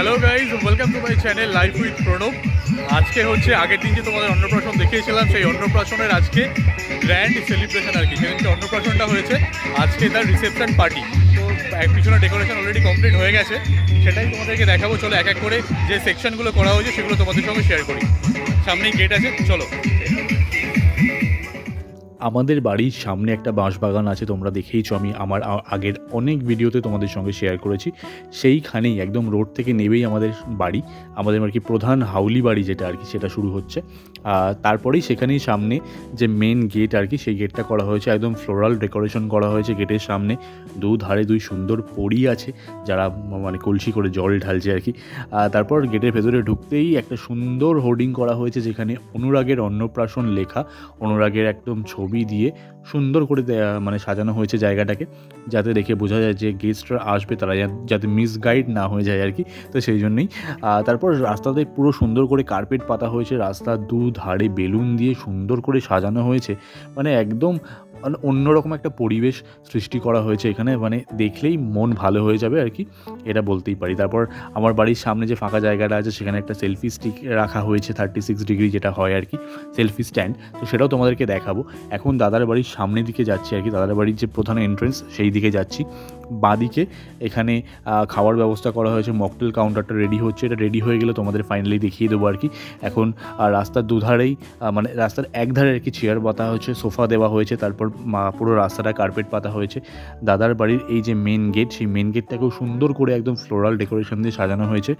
Hello guys, welcome to my channel life with Pranab. আজকে হচ্ছে আগের দিন যে তোমাদের অন্নপ্রাশন দেখিয়েছিলাম, সেই অন্নপ্রাশনের আজকে গ্র্যান্ড সেলিব্রেশন আর কি। সেদিনকে অন্নপ্রাশনটা হয়েছে, আজকে তার রিসেপশন পার্টি। তো এক পিছনে ডেকোরেশন অলরেডি কমপ্লিট হয়ে গেছে, সেটাই তোমাদেরকে দেখাবো। চলো এক এক করে যে সেকশনগুলো করা হয়েছে সেগুলো তোমাদের সঙ্গে শেয়ার করি। সামনেই গেট আছে, চলো। আমাদের বাড়ির সামনে একটা বাঁশবাগান আছে, তোমরা দেখেইছো, আমি আমার আগের অনেক ভিডিওতে তোমাদের সঙ্গে শেয়ার করেছি। সেইখানেই একদম রোড থেকে নেবেই আমাদের বাড়ি, আমাদের আর কি প্রধান হাউলি বাড়ি যেটা আর কি, সেটা শুরু হচ্ছে। তারপরেই সেখানেই সামনে যে মেন গেট আর কি, সেই গেটটা করা হয়েছে, একদম ফ্লোরাল ডেকোরেশন করা হয়েছে গেটের সামনে। দুধারে দুই সুন্দর পরী আছে, যারা মানে কলসি করে জল ঢালছে আর কি। তারপর গেটের ভেতরে ঢুকতেই একটা সুন্দর হোর্ডিং করা হয়েছে, যেখানে অনুরাগের অন্নপ্রাশন লেখা। অনুরাগের একদম ছবি দিয়ে সুন্দর করে মানে সাজানো হয়েছে জায়গাটাকে, যাতে দেখে বোঝা যায় যে গেস্টরা আসবে তারা যাতে মিসগাইড না হয়ে যায় আর কি। তো সেই জন্যই তারপর রাস্তাতে পুরো সুন্দর করে কার্পেট পাতা হয়েছে, রাস্তার দুধারে বেলুন দিয়ে সুন্দর করে সাজানো হয়েছে, মানে একদম অন্যরকম একটা পরিবেশ সৃষ্টি করা হয়েছে এখানে, মানে দেখলেই মন ভালো হয়ে যাবে আর কি, এটা বলতেই পারি। তারপর আমার বাড়ির সামনে যে ফাঁকা জায়গাটা আছে, সেখানে একটা সেলফি স্টিক রাখা হয়েছে 36 ডিগ্রি, যেটা হয় আর কি সেলফি স্ট্যান্ড। তো সেটাও তোমাদেরকে দেখাবো। এখন দাদার বাড়ির সামনের দিকে যাচ্ছি আর কি, দাদার বাড়ির যে প্রধান এন্ট্রেন্স সেই দিকে যাচ্ছি। বাঁদিকে এখানে খাওয়ার ব্যবস্থা করা হয়েছে, মকটেল কাউন্টারটা রেডি হচ্ছে। এটা রেডি হয়ে গেলে তোমাদের ফাইনালি দেখিয়ে দেবো আর কি। এখন রাস্তার দুধারেই মানে রাস্তার একধারে আর কি চেয়ার পাতা হয়েছে, সোফা দেওয়া হয়েছে, তারপর পুরো রাস্তাটা কার্পেট পাতা হয়েছে। দাদার বাড়ির এই যে মেন গেট, সেই মেন গেটটাকেও সুন্দর করে একদম ফ্লোরাল ডেকোরেশন দিয়ে সাজানো হয়েছে।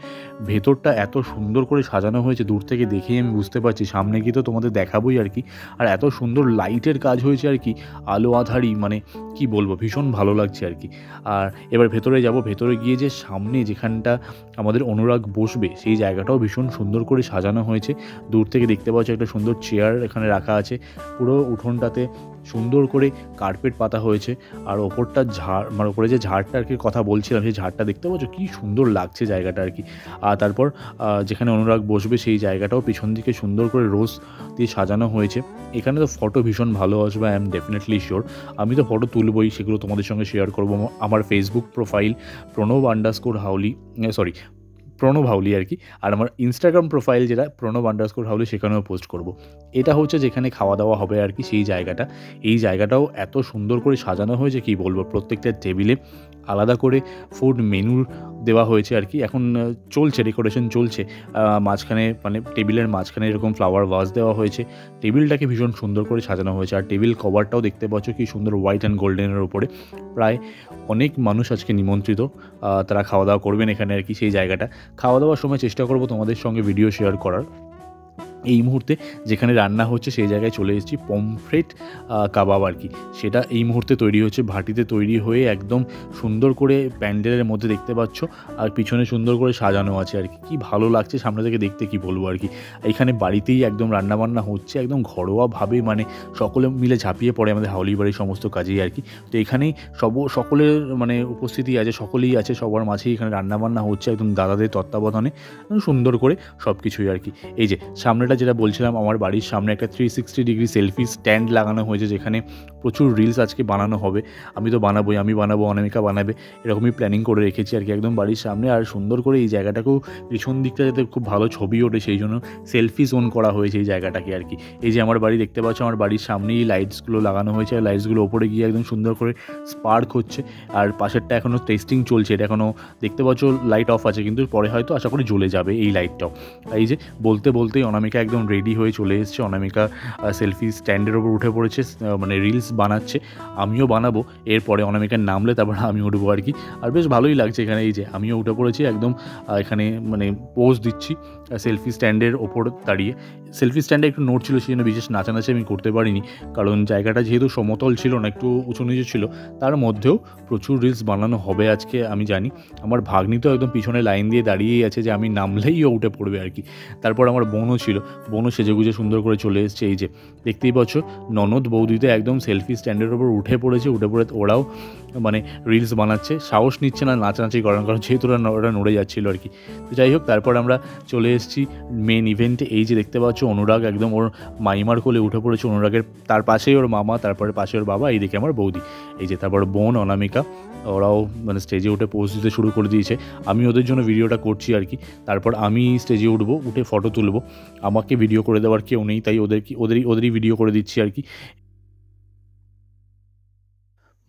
ভেতরটা এত সুন্দর করে সাজানো হয়েছে, দূর থেকে দেখেই আমি বুঝতে পারছি, সামনে গিয়ে তো তোমাদের দেখাবোই আর কি। আর এত সুন্দর লাইটের কাজ হয়েছে আর কি, আলো আধারি, মানে কি বলবো, ভীষণ ভালো লাগছে আর কি। আর এবার ভেতরে যাব, ভেতরে গিয়ে যে সামনে যেখানটা আমাদের অনুরাগ বসবে, সেই জায়গাটাও ভীষণ সুন্দর করে সাজানো হয়েছে। দূর থেকে দেখতে পাচ্ছ একটা সুন্দর চেয়ার এখানে রাখা আছে। পুরো উঠোনটাতে সুন্দর করে কার্পেট পাতা হয়েছে, আর ওপরটা ঝাড়, মানে ওপরে যে ঝাড়টা আর কি কথা বলছিলাম, সেই ঝাড়টা দেখতে পাচ্ছ কি সুন্দর লাগছে জায়গাটা আর কি। আর তারপর যেখানে অনুরাগ বসবে সেই জায়গাটাও পিছন দিকে সুন্দর করে রোজ দিয়ে সাজানো হয়েছে। এখানে তো ফটো ভীষণ ভালো আসবে, আই এম ডেফিনেটলি শিওর। আমি তো ফটো তুলবই, সেগুলো তোমাদের সঙ্গে শেয়ার করবো। আমার ফেসবুক প্রোফাইল প্রণব_হাউলি, সরি প্রণব হাউলি আর কি। আর আমার ইনস্টাগ্রাম প্রোফাইল যেটা প্রণব_হাউলি, সেখানেও পোস্ট করব। এটা হচ্ছে যেখানে খাওয়া দাওয়া হবে আর কি, সেই জায়গাটা। এই জায়গাটাও এত সুন্দর করে সাজানো হয়েছে, কি বলবো। প্রত্যেকটা টেবিলে আলাদা করে ফুড মেনু দেওয়া হয়েছে আর কি। এখন চলছে, ডেকোরেশন চলছে। মাঝখানে মানে টেবিলের মাঝখানে এরকম ফ্লাওয়ার ভাস দেওয়া হয়েছে। টেবিলটাকে ভীষণ সুন্দর করে সাজানো হয়েছে। আর টেবিল কভারটাও দেখতে পাচ্ছ কি সুন্দর, হোয়াইট অ্যান্ড গোল্ডেনের ওপরে। প্রায় অনেক মানুষ আজকে নিমন্ত্রিত, তারা খাওয়া দাওয়া করবেন এখানে আর কি। সেই জায়গাটা খাওয়া দাওয়ার সময় চেষ্টা করব তোমাদের সঙ্গে ভিডিও শেয়ার করার। এই মুহূর্তে যেখানে রান্না হচ্ছে সেই জায়গায় চলে এসেছি, পমফ্রেট কাবাব আর কি, সেটা এই মুহূর্তে তৈরি হচ্ছে। ভাটিতে তৈরি হয়ে একদম সুন্দর করে প্যান্ডেলের মধ্যে দেখতে পাচ্ছ, আর পিছনে সুন্দর করে সাজানো আছে আর কি। কি ভালো লাগছে সামনে থেকে দেখতে, কি বলবো আর কি। এখানে বাড়িতেই একদম রান্নাবান্না হচ্ছে, একদম ঘরোয়াভাবে, মানে সকলে মিলে ঝাঁপিয়ে পড়ে আমাদের হাউলি বাড়ির সমস্ত কাজেই আর কি। তো এখানেই সকলের মানে উপস্থিতি আছে, সকলেই আছে, সবার মাঝেই এখানে রান্নাবান্না হচ্ছে একদম দাদাদের তত্ত্বাবধানে, সুন্দর করে সব কিছুই আর কি। এই যে সামনে যেটা বলছিলাম, আমার বাড়ির সামনে একটা 360 ডিগ্রি সেলফি স্ট্যান্ড লাগানো হয়েছে, যেখানে প্রচুর রিলস আজকে বানানো হবে। আমি তো বানাবোই, আমি বানাবো, অনামিকা বানাবে, এরকমই প্ল্যানিং করে রেখেছি আর কি, একদম বাড়ির সামনে। আর সুন্দর করে এই জায়গাটাকেও পিছন দিকটা যাতে খুব ভালো ছবি ওঠে, সেই জন্য সেলফি জোন করা হয়েছে এই জায়গাটাকে আর কি। এই যে আমার বাড়ি দেখতে পাচ্ছ, আমার বাড়ির সামনেই লাইটসগুলো লাগানো হয়েছে, আর লাইটসগুলো ওপরে গিয়ে একদম সুন্দর করে স্পার্ক হচ্ছে। আর পাশেরটা এখনও টেস্টিং চলছে, এটা এখনও দেখতে পাচ্ছ লাইট অফ আছে, কিন্তু পরে হয়তো আশা করি জ্বলে যাবে এই লাইটটাও। এই যে বলতে বলতেই অনামিকা একদম রেডি হয়ে চলে এসছে। অনামিকা সেলফি স্ট্যান্ডের ওপর উঠে পড়েছে, মানে রিলস বানাচ্ছে। আমিও বানাবো এরপরে, অনামিকার নামলে তারপর আমি উঠবো আর কি। আর বেশ ভালোই লাগছে এখানে। এই যে আমিও উঠে পড়েছি একদম, এখানে মানে পোজ দিচ্ছি সেলফি স্ট্যান্ডের ওপর দাঁড়িয়ে। সেলফি স্ট্যান্ডে একটু নোট ছিল, সেই জন্য বিশেষ নাচানাচি আমি করতে পারিনি, কারণ জায়গাটা যেহেতু সমতল ছিল না, একটু উঁচু নিচু ছিল। তার মধ্যেও প্রচুর রিলস বানানো হবে আজকে, আমি জানি। আমার ভাগ্নি তো একদম পিছনে লাইন দিয়ে দাঁড়িয়েই আছে, যে আমি নামলেই ও উঠে পড়বে আর কি। তারপর আমার বোনও ছিল, বোনও সেজেগুজে সুন্দর করে চলে এসছে। এই যে দেখতেই পাচ্ছ, ননদ বৌদিতে একদম সেলফি স্ট্যান্ডের ওপর উঠে পড়েছে। উঠে পড়ে ওরাও মানে রিলস বানাচ্ছে, সাহস নিচ্ছে না নাচানাচি করার, কারণ যেহেতু ওরা নড়ে যাচ্ছিলো আর কি। তো যাই হোক, তারপর আমরা চলে এসেছি মেন ইভেন্টে। এই যে দেখতে পাচ্ছ, অনুরাগ একদম ওর মাইমার কোলে উঠে পড়েছে। অনুরাগের তার পাশেই ওর মামা, তারপরে পাশে ওর বাবা, এইদিকে আমার বৌদি। এই যে তারপর বোন অনামিকা, ওরাও মানে স্টেজে উঠে পোজ দিতে শুরু করে দিয়েছে। আমি ওদের জন্য ভিডিওটা করছি আর কি। তারপর আমি স্টেজে উঠবো, উঠে ফটো তুলবো। আমাকে ভিডিও করে দেওয়ার কেউ নেই, তাই ওদেরই ভিডিও করে দিচ্ছি আর কি।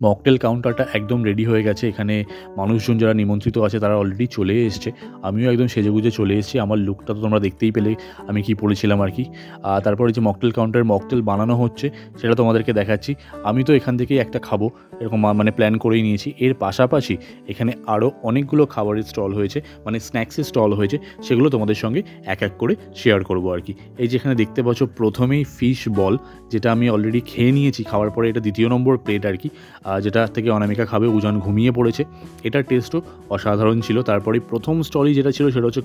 মকটেল কাউন্টারটা একদম রেডি হয়ে গেছে। এখানে মানুষজন যারা নিমন্ত্রিত আছে তারা অলরেডি চলে এসছে। আমিও একদম সেজেগুজে চলে এসেছি। আমার লুকটা তো তোমরা দেখতেই পেলে আমি কি পরেছিলাম আর কি। তারপরে যে মকটেল কাউন্টারে মকটেল বানানো হচ্ছে সেটা তোমাদেরকে দেখাচ্ছি। আমি তো এখান থেকেই একটা খাবো এরকম মানে প্ল্যান করেই নিয়েছি। এর পাশাপাশি এখানে আরও অনেকগুলো খাবারের স্টল হয়েছে, মানে স্ন্যাক্সের স্টল হয়েছে, সেগুলো তোমাদের সঙ্গে এক এক করে শেয়ার করবো আর কি। এই যেখানে দেখতে পাচ্ছ প্রথমেই ফিশ বল, যেটা আমি অলরেডি খেয়ে নিয়েছি। খাওয়ার পরে এটা দ্বিতীয় নম্বর প্লেট আর কি, যেটা থেকে অনামিকা খাবে। উজান ঘুমিয়ে পড়েছে। এটার টেস্টও অসাধারণ ছিল। তারপরে প্রথম স্টলই যেটা ছিল সেটা হচ্ছে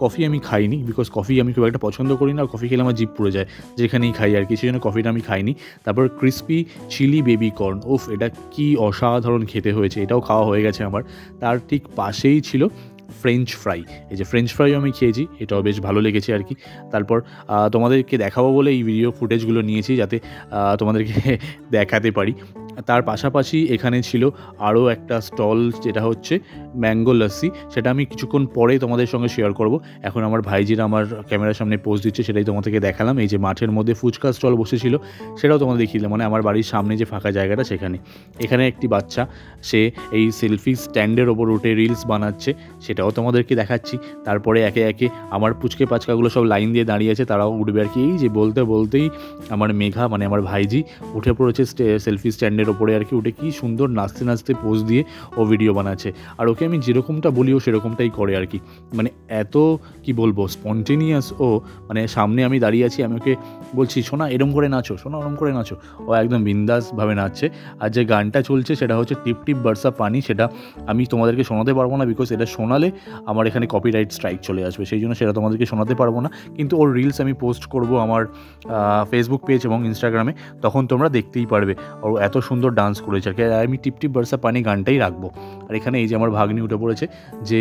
কফি আমি খাইনি, বিকজ কফি আমি খুব একটা পছন্দ করি না, আর কফি খেলে আমার জিভ পুড়ে যায় যেখানেই খাই আর কি, সেই জন্য কফিটা আমি খাইনি। তারপর ক্রিস্পি চিলি বেবি কর্ন, উফ এটা কি অসাধারণ খেতে হয়েছে, এটাও খাওয়া হয়ে গেছে আমার। তার ঠিক পাশেই ছিল ফ্রেঞ্চ ফ্রাই। এই যে ফ্রেঞ্চ ফ্রাইও আমি খেয়েছি, এটাও বেশ ভালো লেগেছে আর কি। তারপর তোমাদেরকে দেখাবো বলে এই ভিডিও ফুটেজগুলো নিয়েছি, যাতে তোমাদেরকে দেখাতে পারি। তার পাশাপাশি এখানে ছিল আরও একটা স্টল, যেটা হচ্ছে ম্যাঙ্গো লস্যি। সেটা আমি কিছুক্ষণ পরে তোমাদের সঙ্গে শেয়ার করব। এখন আমার ভাইজিরা আমার ক্যামেরার সামনে পোস্ট দিচ্ছে, সেটাই তোমাদেরকে দেখালাম। এই যে মাঠের মধ্যে ফুচকা স্টল বসেছিল সেটাও তোমাদের দেখিয়ে দিলাম, মানে আমার বাড়ির সামনে যে ফাঁকা জায়গাটা সেখানে। এখানে একটি বাচ্চা সে এই সেলফি স্ট্যান্ডের ওপর উঠে রিলস বানাচ্ছে, সেটাও তোমাদেরকে দেখাচ্ছি। তারপরে একে একে আমার পুচকে পাচকাগুলো সব লাইন দিয়ে দাঁড়িয়ে আছে, তারাও উঠবে আর কি। এই যে বলতেই আমার মেঘা মানে আমার ভাইজি উঠে পড়েছে সেলফি স্ট্যান্ডের ওপরে আর কি। উঠে কি সুন্দর নাচতে নাচতে পোজ দিয়ে ও ভিডিও বানাচ্ছে। আর ওকে আমি যেরকমটা বলি ও সেরকমটাই করে আর কি, মানে এত কি বলবো স্পন্টেনিয়াস ও। মানে সামনে আমি দাঁড়িয়ে আছি, আমি ওকে বলছি শোনা এরম করে নাচো, শোনা ওরম করে নাচো, ও একদম বিন্দাসভাবে নাচছে। আর যে গানটা চলছে সেটা হচ্ছে টিপ টিপ বর্ষা পানি, সেটা আমি তোমাদেরকে শোনাতে পারবো না, বিকজ এটা শোনালে আমার এখানে কপিরাইট স্ট্রাইক চলে আসবে, সেই জন্য সেটা তোমাদেরকে শোনাতে পারবো না। কিন্তু ওর রিলস আমি পোস্ট করব আমার ফেসবুক পেজ এবং ইনস্টাগ্রামে, তখন তোমরা দেখতেই পারবে ও এত সুন্দর ডান্স করেছে আর কি। আমি টিপ টিপ বর্ষা পানি গানটাই রাখবো। আর এখানে এই যে আমার ভাগ্নি উঠে পড়েছে, যে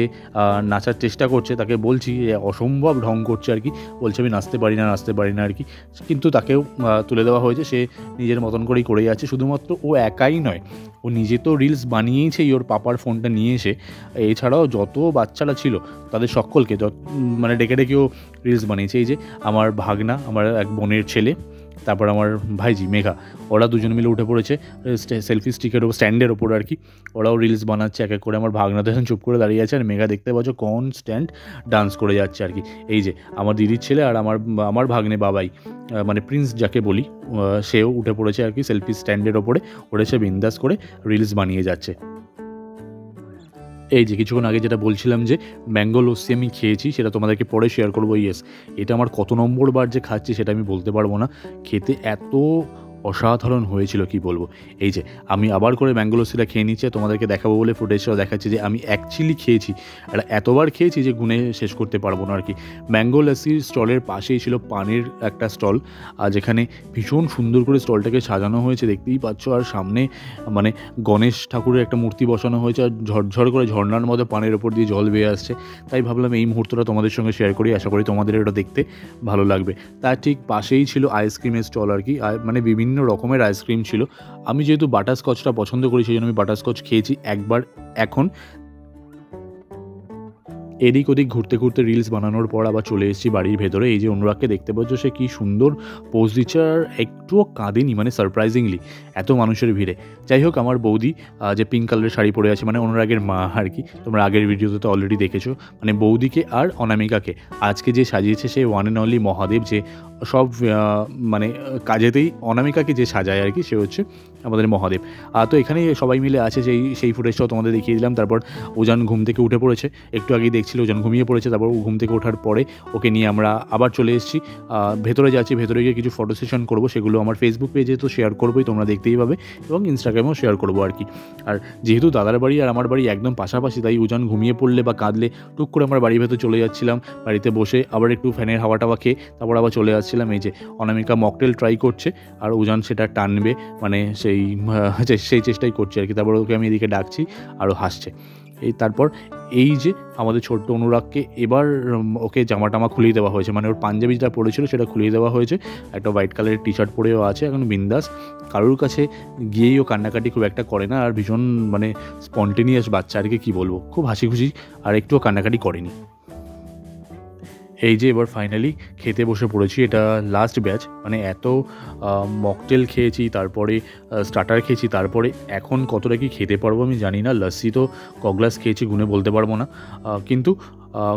নাচার চেষ্টা করছে, তাকে বলছি অসম্ভব ঢং করছে আর কি, বলছে আমি নাচতে পারি না আর কি। কিন্তু তাকেও তুলে দেওয়া হয়েছে, সে নিজের মতন করেই করে যাচ্ছে। শুধুমাত্র ও একাই নয়, ও নিজে তো রিলস বানিয়েছে ওর পাপার ফোনটা নিয়ে এসে, এছাড়াও যত বাচ্চারা ছিল তাদের সকলকে মানে ডেকে ও রিলস বানিয়েছে। এই যে আমার ভাগনা, আমার এক বোনের ছেলে, তারপর আমার ভাইজি মেঘা, ওরা দুজন মিলে উঠে পড়েছে সেলফি স্টিকের ওপর, স্ট্যান্ডের ওপর আর কি। ওরাও রিলস বানাচ্ছে এক এক করে। আমার ভাগনা তো এখন চুপ করে দাঁড়িয়ে আছে, আর মেঘা দেখতে পাচ্ছ কনস্ট্যান্ট ডান্স করে যাচ্ছে আর কি। এই যে আমার দিদির ছেলে আর আমার ভাগ্নে বাবাই, মানে প্রিন্স যাকে বলি, সেও উঠে পড়েছে আর কি সেলফি স্ট্যান্ডের ওপরে, সে বিন্দাস করে রিলস বানিয়ে যাচ্ছে। এই যে কিছুক্ষণ আগে যেটা বলছিলাম যে ম্যাঙ্গো লস্যি আমি খেয়েছি, সেটা তোমাদেরকে পরে শেয়ার করবো। ইয়েস, এটা আমার কত নম্বর বার যে খাচ্ছি সেটা আমি বলতে পারবো না, খেতে এত অসাধারণ হয়েছিল কি বলবো। এই যে আমি আবার করে ম্যাঙ্গো লস্যিটা খেয়ে নিচ্ছে, তোমাদেরকে দেখাবো বলে ফুটেজটাও দেখাচ্ছি যে আমি অ্যাকচুয়ালি খেয়েছি, আর এতবার খেয়েছি যে গুনে শেষ করতে পারবো না আর কি। ম্যাঙ্গো লস্যির স্টলের পাশেই ছিল পানের একটা স্টল, আর যেখানে ভীষণ সুন্দর করে স্টলটাকে সাজানো হয়েছে, দেখতেই পাচ্ছ। আর সামনে মানে গণেশ ঠাকুরের একটা মূর্তি বসানো হয়েছে, আর ঝরঝর করে ঝর্নার মধ্যে পানের ওপর দিয়ে জল বেয়ে আসছে। তাই ভাবলাম এই মুহূর্তটা তোমাদের সঙ্গে শেয়ার করি, আশা করি তোমাদের এটা দেখতে ভালো লাগবে। তার ঠিক পাশেই ছিল আইসক্রিমের স্টল আর কি, মানে বিভিন্ন রকমের আইসক্রিম ছিল। আমি যেহেতু বাটারস্কচটা পছন্দ করি, সেই জন্য আমি বাটারস্কচ খেয়েছি একবার। এখন এদিক ওদিক ঘুরতে ঘুরতে রিলস বানানোর পর আবার চলে এসেছি বাড়ির ভেতরে। এই যে অনুরাগকে দেখতে পাচ্ছ, সে কী সুন্দর পোজ দিচ্ছে, আর একটুও কাঁদেনি, মানে সারপ্রাইজিংলি এত মানুষের ভিড়ে। যাই হোক, আমার বৌদি যে পিঙ্ক কালারের শাড়ি পরে আছে, মানে অনুরাগের মা আর কি, তোমরা আগের ভিডিওতে তো অলরেডি দেখেছো। মানে বৌদিকে আর অনামিকাকে আজকে যে সাজিয়েছে সে ওয়ান অ্যান্ড অনলি মহাদেব, যে সব মানে কাজেতেই অনামিকাকে যে সাজায় আর কি, সে হচ্ছে আমাদের মহাদেব। তো এখানে সবাই মিলে আছে, সেই ফুটেজটাও তোমাদের দেখিয়ে দিলাম। তারপর ওজান ঘুম থেকে উঠে পড়েছে, একটু আগেই দেখছিল ওজান ঘুমিয়ে পড়েছে। তারপর ঘুম থেকে ওঠার পরে ওকে নিয়ে আমরা আবার চলে এসেছি, ভেতরে যাচ্ছি। ভেতরে গিয়ে কিছু ফটো সেশন করবো, সেগুলো আমার ফেসবুক পেজে তো শেয়ার করবোই, তোমরা দেখতেই পাবে, এবং ইনস্টাগ্রামেও শেয়ার করবো আর কি। আর যেহেতু দাদার বাড়ি আর আমার বাড়ি একদম পাশাপাশি, তাই ওজান ঘুমিয়ে পড়লে বা কাঁদলে টুক করে আমার বাড়ির ভেতর চলে যাচ্ছিলাম, বাড়িতে বসে আবার একটু ফ্যানের হাওয়া টাওয়া খেয়ে তারপর আবার চলে আসছিলাম। এই যে অনামিকা মকটেল ট্রাই করছে, আর ওজান সেটা টানবে, মানে সেই চেষ্টাই করছে আর কি। তারপর ওকে আমি এদিকে ডাকছি, আরও হাসছে। এই তারপর এই যে আমাদের ছোট্ট অনুরাগকে এবার ওকে জামা টামা খুলিয়ে দেওয়া হয়েছে, মানে ওর পাঞ্জাবি যেটা পরেছিল সেটা খুলিয়ে দেওয়া হয়েছে, একটা হোয়াইট কালারের টি শার্ট পরেও আছে এখন বিন্দাস। কারোর কাছে গিয়েই ও কান্নাকাটি খুব একটা করে না, আর ভীষণ মানে স্পন্টেনিয়াস বাচ্চা আর কি বলবো, খুব হাসি খুশি আর একটুও কান্নাকাটি করেনি। এই যে এবার ফাইনালি খেতে বসে পড়েছি, এটা লাস্ট ব্যাচ, মানে এত মকটেল খেয়েছি, তারপরে স্টার্টার খেয়েছি, তারপরে এখন কতটা কি খেতে পারবো আমি জানি না। লস্যি তো কগ্লাস খেয়েছি, গুনে বলতে পারবো না, কিন্তু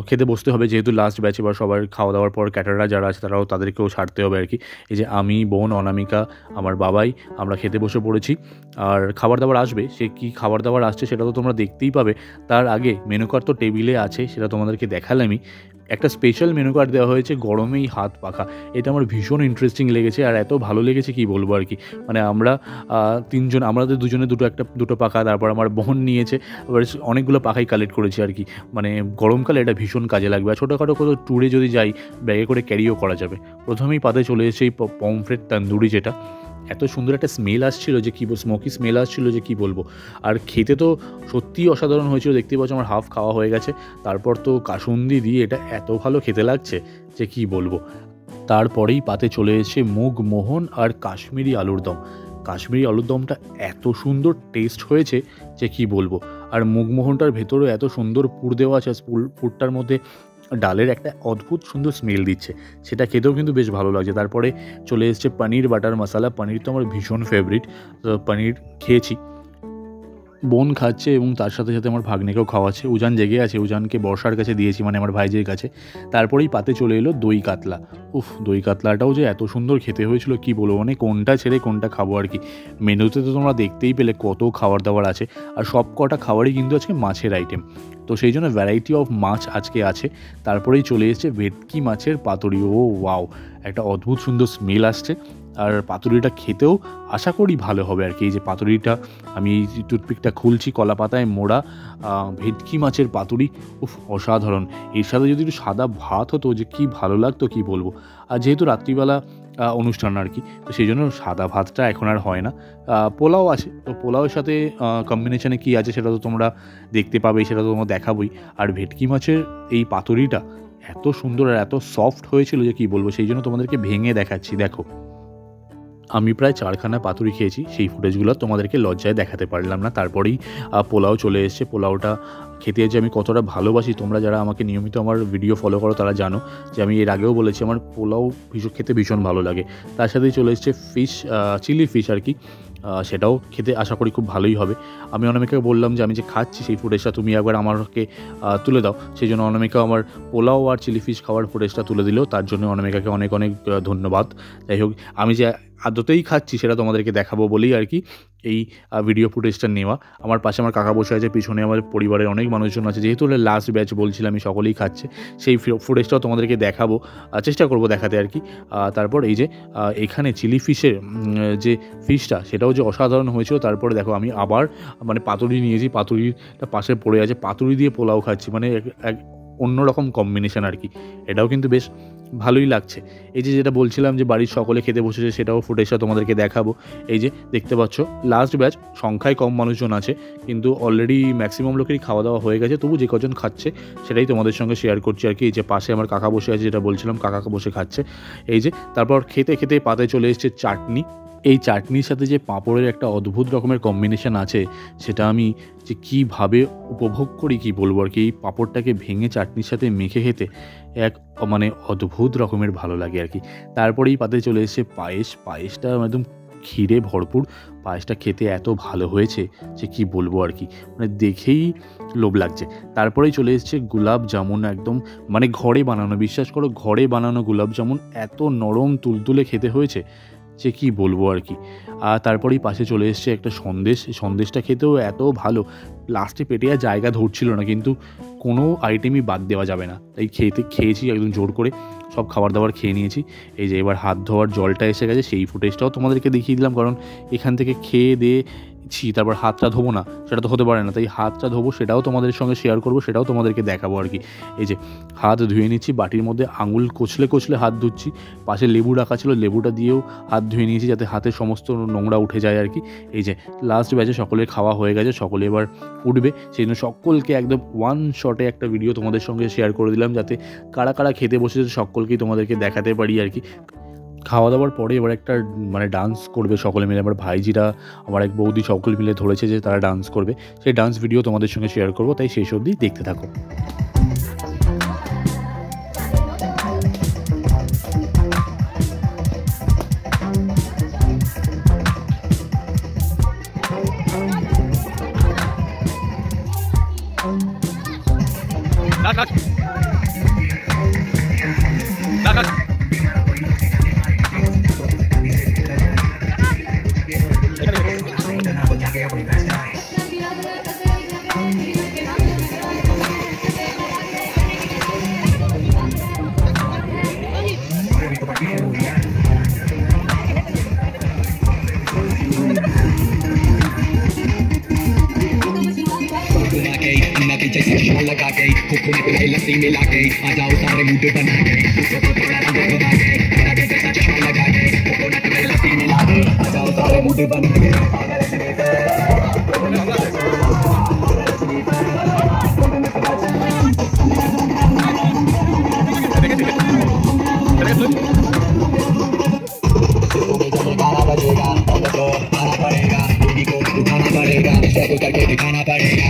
খেতে বসতে হবে যেহেতু লাস্ট ব্যাচ। এবার সবার খাওয়া দাওয়ার পর ক্যাটাররা যারা আছে তারাও তাদেরকেও ছাড়তে হবে আর কি। এই যে আমি, বোন, অনামিকা, আমার বাবাই আমরা খেতে বসে পড়েছি। আর খাবার দাবার আসবে, সে কী খাবার দাবার আসছে সেটা তো তোমরা দেখতেই পাবে। তার আগে মেনু কার্ড তো টেবিলে আছে, সেটা তোমাদেরকে দেখালামই। একটা স্পেশাল মেনু কার্ড দেওয়া হয়েছে গরমেই হাত পাখা, এটা আমার ভীষণ ইন্টারেস্টিং লেগেছে আর এত ভালো লেগেছে কি বলবো আর কি। মানে আমরা তিনজন, আমাদের দুজনে দুটো পাখা, তারপর আমার বোন নিয়েছে, এবার অনেকগুলো পাখাই কালেক্ট করেছি আর কি। মানে গরমকালে এটা ভীষণ কাজে লাগবে, আর ছোটোখাটো কোনো ট্যুরে যদি যাই ব্যাগে করে ক্যারিও করা যাবে। প্রথমেই পাতে চলে এসেছে এই পমফ্রেট তন্দুরি, যেটা এত সুন্দর একটা স্মেল আসছিল যে কী স্মোকি স্মেল আসছিল যে কী বলবো। আর খেতে তো সত্যিই অসাধারণ হয়েছিল, দেখতেই পাচ্ছ আমার হাফ খাওয়া হয়ে গেছে। তারপর তো কাসুন্দি দিয়ে এটা এত ভালো খেতে লাগছে যে কী বলবো। তারপরেই পাতে চলে এসেছে মুগ মোহন আর কাশ্মীরি আলুর দম। কাশ্মীরি আলুর দমটা এত সুন্দর টেস্ট হয়েছে যে কী বলবো। আর মুগমোহনটার ভেতরেও এত সুন্দর পুর দেওয়া আছে, পুরটার মধ্যে ডালের একটা অদ্ভুত সুন্দর স্মেল দিচ্ছে, সেটা খেতেও কিন্তু বেশ ভালো লাগছে। তারপরে চলে এসছে পনির বাটার মশালা, পনির তো আমার ভীষণ ফেভারিট, তো পনির খেয়েছি। বোন খাচ্ছে এবং তার সাথে সাথে আমার ভাগ্নেকেও খাওয়াচ্ছে। উজান জেগে আছে, উজানকে বর্ষার কাছে দিয়েছি, মানে আমার ভাইজের কাছে। তারপরেই পাতে চলে এলো দই কাতলা। দই কাতলাটাও যে এত সুন্দর খেতে হয়েছিল কি বলবো, মানে কোনটা ছেড়ে কোনটা খাবো আর কি। মেনুতে তো তোমরা দেখতেই পেলে কত খাবার দাবার আছে, আর সব কটা খাবারই কিন্তু আজকে মাছের আইটেম, তো সেই জন্য ভ্যারাইটি অফ মাছ আজকে আছে। তারপরেই চলে এসেছে ভেটকি মাছের পাতুরি। ওয়াও, একটা অদ্ভুত সুন্দর স্মেল আসছে, আর পাতুরিটা খেতেও আশা করি ভালো হবে আর কি। এই যে পাতুরিটা আমি এই টুথপিকটা খুলছি, কলা পাতায় মোড়া ভেটকি মাছের পাতুরি, অসাধারণ। এর সাথে যদি একটু সাদা ভাত হতো যে কী ভালো লাগতো কি বলবো। আর যেহেতু রাত্রিবেলা অনুষ্ঠান আর কি, তো সেই জন্য সাদা ভাতটা এখন আর হয় না। পোলাও আছে, তো পোলাওয়ের সাথে কম্বিনেশানে কী আছে সেটা তো তোমরা দেখতে পাবে, সেটা তো তোমরা দেখাবোই। আর ভেটকি মাছের এই পাতুরিটা এত সুন্দর আর এত সফট হয়েছিল যে কী বলবো, সেই জন্য তোমাদেরকে ভেঙে দেখাচ্ছি। দেখো, আমি প্রায় 4খানা পাতুরি খেয়েছি, সেই ফুটেজগুলো তোমাদেরকে লজ্জায় দেখাতে পারলাম না। তারপরেই পোলাও চলে এসছে। পোলাওটা খেতে যে আমি কতটা ভালোবাসি, তোমরা যারা আমাকে নিয়মিত আমার ভিডিও ফলো করো তারা জানো যে আমি এর আগেও বলেছি আমার পোলাও খেতে ভীষণ ভালো লাগে। তার সাথেই চলে এসছে ফিশ, চিলি ফিশ আর কি, সেটাও খেতে আশা করি খুব ভালোই হবে। আমি অনামিকাকে বললাম যে আমি যে খাচ্ছি সেই ফুটেজটা তুমি একবার আমাকে তুলে দাও, সেই জন্য অনামিকা আমার পোলাও আর চিলি ফিশ খাওয়ার ফুটেজটা তুলে দিল, তার জন্য অনামিকাকে অনেক অনেক ধন্যবাদ। যাই হোক, আমি যে আদতেই খাচ্ছি সেটা তোমাদেরকে দেখাবো বলেই আর কি এই ভিডিও ফুটেজটা নেওয়া। আমার পাশে আমার কাকা বসে আছে, পিছনে আমার পরিবারের অনেক মানুষজন আছে, যেহেতু লাস্ট ব্যাচ বলছিলাম আমি সকলেই খাচ্ছে, সেই ফুটেজটাও তোমাদেরকে দেখাবো, চেষ্টা করবো দেখাতে আর কি। তারপর এই যে এখানে চিলি ফিশের যে ফিশটা সেটাও যে অসাধারণ হয়েছিল। তারপরে দেখো আমি আবার মানে পাতুরি নিয়েছি, পাতুরিটা পাশে পড়ে আছে, পাতুরি দিয়ে পোলাও খাচ্ছি, মানে এক অন্যরকম কম্বিনেশন আর কি। এটাও কিন্তু বেশ ভালোই লাগছে। এই যে যেটা বলছিলাম যে বাড়ির সকলে খেতে বসেছে, সেটাও ফুটেজটা তোমাদেরকে দেখাবো। এই যে দেখতে পাচ্ছ লাস্ট ব্যাচ, সংখ্যায় কম মানুষজন আছে কিন্তু অলরেডি ম্যাক্সিমাম লোকেরই খাওয়া দাওয়া হয়ে গেছে, তবু যে কজন খাচ্ছে সেটাই তোমাদের সঙ্গে শেয়ার করছি আর কি। এই যে পাশে আমার কাকা বসে আছে, যেটা বলছিলাম কাকা বসে খাচ্ছে। এই যে তারপর খেতে খেতে পাতে চলে এসছে চাটনি। এই চাটনির সাথে যে পাঁপড়ের একটা অদ্ভুত রকমের কম্বিনেশন আছে, সেটা আমি যে কীভাবে উপভোগ করি কি বলবো আর কি। এই পাঁপড়টাকে ভেঙে চাটনির সাথে মেখে খেতে এক মানে অদ্ভুত রকমের ভালো লাগে আর কি। তারপরেই পাতে চলে এসেছে পায়েসটা একদম ক্ষীরে ভরপুর, পায়েসটা খেতে এত ভালো হয়েছে যে কি বলবো আর কি, মানে দেখেই লোভ লাগছে। তারপরেই চলে এসেছে গোলাপ জামুন, একদম মানে ঘরে বানানো, বিশ্বাস করো ঘরে বানানো গোলাপ জামুন, এত নরম তুলতুলে খেতে হয়েছে যে কী বলবো আর কি। আর তারপরেই পাশে চলে এসছে একটা সন্দেশটা খেতেও এত ভালো, লাস্টে পেটে আর জায়গা ধরছিল না, কিন্তু কোনো আইটেমই বাদ দেওয়া যাবে না, তাই খেয়েছি একদম জোর করে, সব খাবার দাবার খেয়ে নিয়েছি। এই যে এবার হাত ধোয়ার জলটা এসে গেছে, সেই ফুটেজটাও তোমাদেরকে দেখিয়ে দিলাম, কারণ এখান থেকে খেয়ে দিয়ে তারপর হাতটা ধোবো না, সেটা তো হতে পারে না। তাই হাতটা ধোবো সেটাও তোমাদের সঙ্গে শেয়ার করবো, সেটাও তোমাদেরকে দেখাবো আর কি। এই যে হাত ধুয়ে নিচ্ছি, বাটির মধ্যে আঙুল কচলে কচলে হাত ধুচ্ছি, পাশে লেবু রাখা ছিল, লেবুটা দিয়েও হাত ধুয়ে নিয়েছি যাতে হাতের সমস্ত নোংরা উঠে যায় আর কি। এই যে লাস্ট ব্যাচে সকলের খাওয়া হয়ে গেছে, সকলে এবার উঠবে, সেই জন্য সকলকে একদম ওয়ান শটে একটা ভিডিও তোমাদের সঙ্গে শেয়ার করে দিলাম, যাতে কারা কারা খেতে বসেছে সকলকেই তোমাদেরকে দেখাতে পারি আর কি। খাওয়া দাওয়ার পরে এবার একটা মানে ডান্স করবে সকলে মিলে, আমার ভাইজিরা আমার এক বৌদি সকলে মিলে ধরেছে যে তারা ডান্স করবে, সেই ডান্স ভিডিও তোমাদের সঙ্গে শেয়ার করবো, তাই শেষ অবধি দেখতে থাকো। लगा के कुकु में तुम्हें लस्सी मिला के आ जाओ सारे मुंडे बना के थोड़ा रंग बना के तेरा बेटे सा चश्मा लगा के कुकु में तुम्हें लस्सी मिला के आ जाओ सारे मुंडे बना के करके दिखाना पड़ेगा